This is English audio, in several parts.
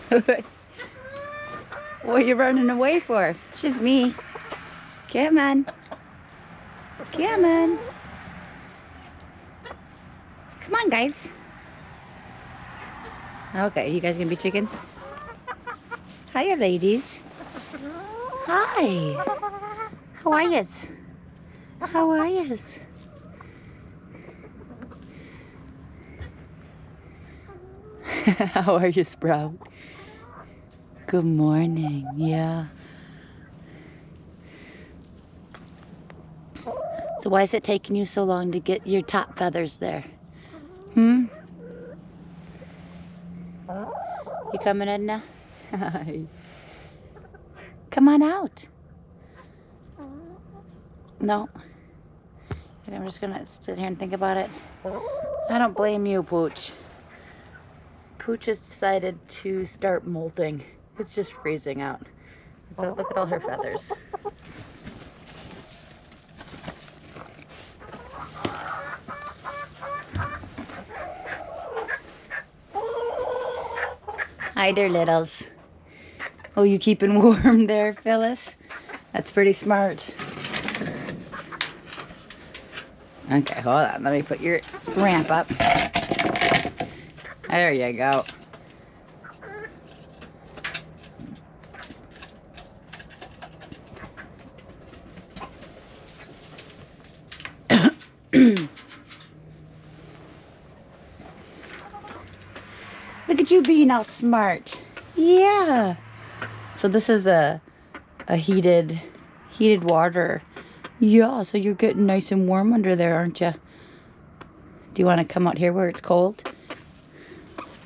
What are you running away for? It's just me. Come on. Come on. Come on, guys. Okay, you guys gonna be chickens? Hiya, ladies. Hi. How are yous? How are yous? How are you, Sprout? Good morning. Yeah. So why is it taking you so long to get your top feathers there? Hmm? You coming, Edna? Hi. Come on out. No. I'm just gonna sit here and think about it. I don't blame you, Pooch. Pooch has decided to start molting. It's just freezing out. But look at all her feathers. Hi there, littles. Oh, you keeping warm there, Phyllis? That's pretty smart. Okay, hold on. Let me put your ramp up. There you go. Look at you being all smart. Yeah. So this is a heated water. Yeah, so you're getting nice and warm under there, aren't you? Do you want to come out here where it's cold?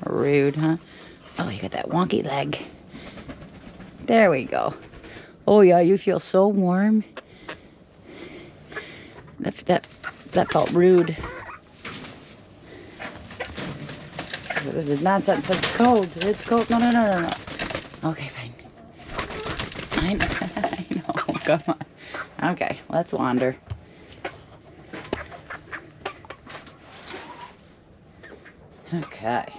Rude, huh? Oh, you got that wonky leg. There we go. Oh yeah, you feel so warm. That felt rude. This is nonsense. It's cold. It's cold. No. Okay, fine. I know. Come on. Okay, let's wander. Okay.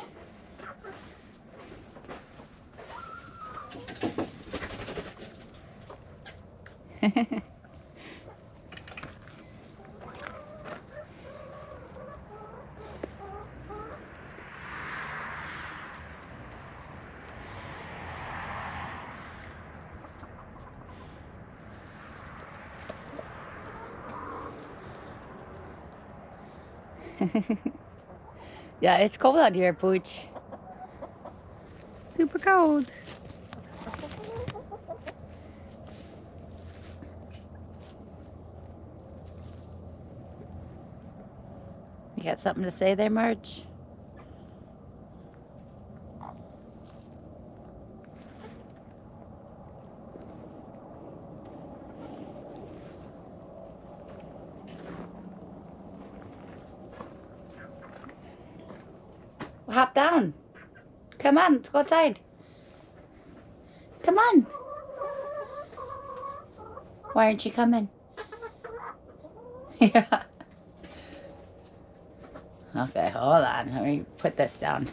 Yeah, it's cold out here, Pooch. Super cold. You got something to say there, Marge? Well, hop down. Come on, let's go outside. Come on. Why aren't you coming? Yeah. Okay, hold on. Let me put this down.